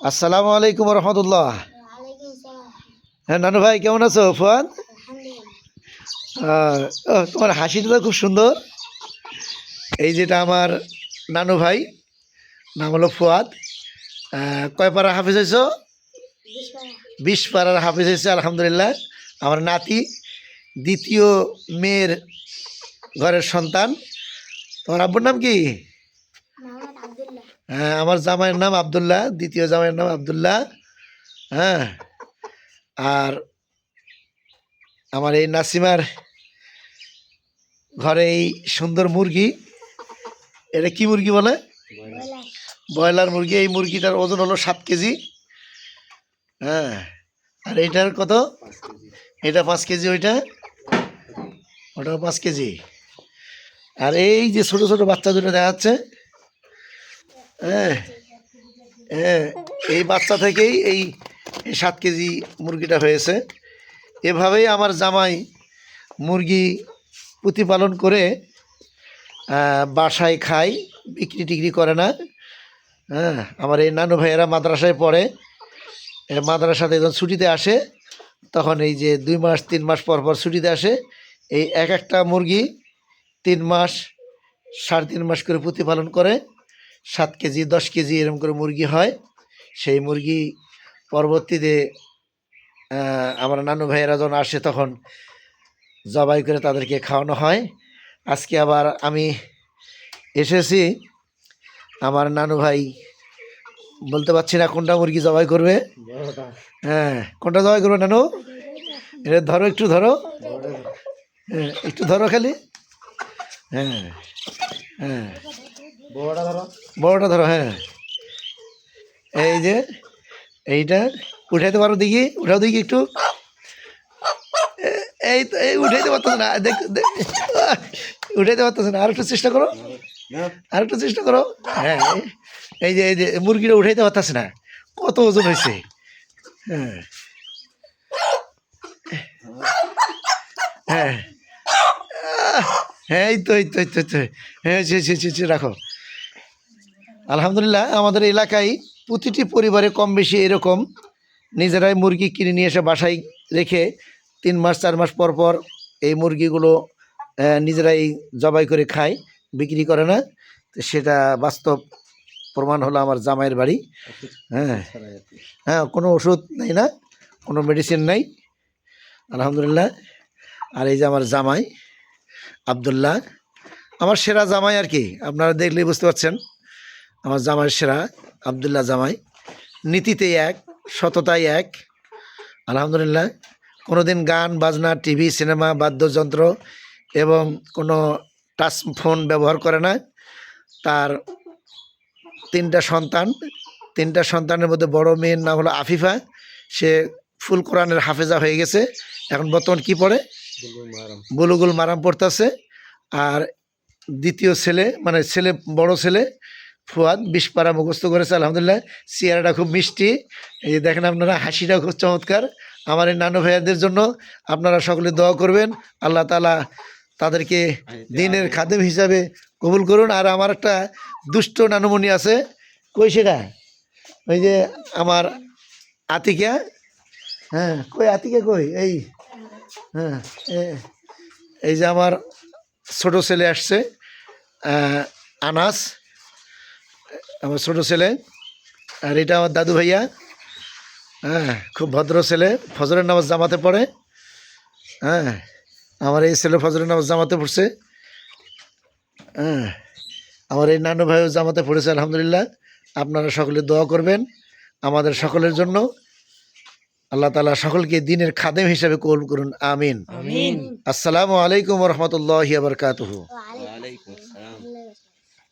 আসসালামু আলাইকুম রহমতুল্লাহ। ওয়ালাইকুম আসসালাম। হ্যাঁ নানু ভাই, কেমন আছো? ফুয়াদ, আলহামদুলিল্লাহ। তোমার হাসিটা তো খুব সুন্দর। এই যেটা আমার নানু ভাই, নাম হলো ফুয়াদ। কয় পাড়া হাফিজ হয়েছ? বিশপাড়া। 20 পাড়ার হাফিজ হয়েছে, আলহামদুলিল্লাহ। আমার নাতি, দ্বিতীয় মেয়ের ঘরের সন্তান। তোমার আব্বুর নাম কি? মোহাম্মদ আব্দুল্লাহ। হ্যাঁ, আমার জামাইয়ের নাম আবদুল্লাহ, দ্বিতীয় জামাইয়ের নাম আবদুল্লাহ। হ্যাঁ, আর আমার এই নাসিমার ঘরে এই সুন্দর মুরগি, এটা কি মুরগি বলে? বয়লার। ব্রয়লার মুরগি। এই মুরগিটার ওজন হলো 7 কেজি। হ্যাঁ, আর এইটার কত? এটা 5 কেজি, ওটাও 5 কেজি। আর এই যে ছোট ছোট বাচ্চা দুটো দেখা যাচ্ছে, হ্যাঁ হ্যাঁ, এই বাচ্চা থেকেই এই 7 কেজি মুরগিটা হয়েছে। এভাবেই আমার জামাই মুরগি প্রতিপালন করে বাসায় খায়, বিক্রি টিক্রি করে না। হ্যাঁ, আমার এই নানু ভাইয়েরা মাদ্রাসায় পড়ে, মাদ্রাসাতে যখন ছুটিতে আসে তখন এই যে 2 মাস 3 মাস পর পর ছুটিতে আসে, এই এক একটা মুরগি 3 মাস 3.5 মাস করে প্রতিপালন করে। 7 কেজি 10 কেজি এরকম করে মুরগি হয়। সেই মুরগি পরবর্তীতে আমার নানু ভাইয়েরা যখন আসে তখন জবাই করে তাদেরকে খাওয়ানো হয়। আজকে আবার আমি এসেছি, আমার নানু ভাই বলতে পারছি না কোনটা মুরগি জবাই করবে। হ্যাঁ, কোনটা জবাই করবে নানু? এটা ধরো, একটু ধরো। হ্যাঁ, একটু ধরো খালি। হ্যাঁ হ্যাঁ, বড়টা ধরো। হ্যাঁ, এই যে এইটা উঠাইতে পারো, দেখি উঠাও দেখি একটু। এই তো, এই উঠাইতে পারতেছে না, দেখ উঠাইতে পারতেছে না। আর একটু চেষ্টা করো, আর একটু চেষ্টা করো। হ্যাঁ, এই যে মুরগিটা উঠাইতে পারতেছে না, কত ওজন হয়েছে। হ্যাঁ হ্যাঁ হ্যাঁ, এই তো হ্যাঁ, রাখো। আলহামদুলিল্লাহ, আমাদের এলাকায় প্রতিটি পরিবারে কম বেশি এরকম নিজেরাই মুরগি কিনে নিয়ে এসে বাসায় রেখে 3 মাস 4 মাস পর পর এই মুরগিগুলো নিজেরাই জবাই করে খায়, বিক্রি করে না। তো সেটা বাস্তব প্রমাণ হলো আমার জামাইয়ের বাড়ি। হ্যাঁ হ্যাঁ, কোনো ওষুধ নেই, না কোনো মেডিসিন নেই, আলহামদুলিল্লাহ। আর এই যে আমার জামাই আবদুল্লাহ, আমার সেরা জামাই আর কি, আপনারা দেখলেই বুঝতে পারছেন। আমার জামাই সেরা, আবদুল্লাহ জামাই। নীতিতে এক, সততায় এক, আলহামদুলিল্লাহ। কোনো দিন গান বাজনা, টিভি, সিনেমা, বাদ্যযন্ত্র এবং কোনো টাচ ফোন ব্যবহার করে না। তার 3টা সন্তান, 3টা সন্তানের মধ্যে বড় মেয়ের নাম হলো আফিফা। সে ফুল কোরআনের হাফেজা হয়ে গেছে, এখন বর্তমান কি পড়ে? বুলুগুল মারাম পড়তেছে। আর দ্বিতীয় ছেলে, মানে ছেলে, বড় ছেলে ফুয়াদ 20 পারা মুখস্থ করেছে, আলহামদুলিল্লাহ। চেহারাটা খুব মিষ্টি, এই যে দেখেন আপনারা, হাসিটাও খুব চমৎকার। আমার এই নানু ভাইয়াদের জন্য আপনারা সকলে দোয়া করবেন, আল্লাহ তাআলা তাদেরকে দিনের খাদেম হিসাবে কবুল করুন। আর আমার একটা দুষ্ট নানুমণি আছে, কই সেটা? ওই যে আমার আতিকা। হ্যাঁ, কই আতিকা, কই? এই, হ্যাঁ, এই যে আমার ছোট ছেলে আসছে, আনাস, আমার ছোট ছেলে। আর এটা আমার দাদু ভাইয়া। হ্যাঁ, খুব ভদ্র ছেলে, ফজরের নামাজ জামাতে পড়ে। হ্যাঁ, আমার এই ছেলে ফজরের নামাজ জামাতে পড়ছে। হ্যাঁ, আমার এই নানু ভাইও জামাতে পড়েছে, আলহামদুলিল্লাহ। আপনারা সকলে দোয়া করবেন আমাদের সকলের জন্য, আল্লাহ তাআলা সকলকে দিনের খাদেম হিসাবে কবুল করুন, আমিন। আমিন। আসসালামু আলাইকুম ওয়া রাহমাতুল্লাহি ওয়া বারাকাতুহু। ওয়া আলাইকুম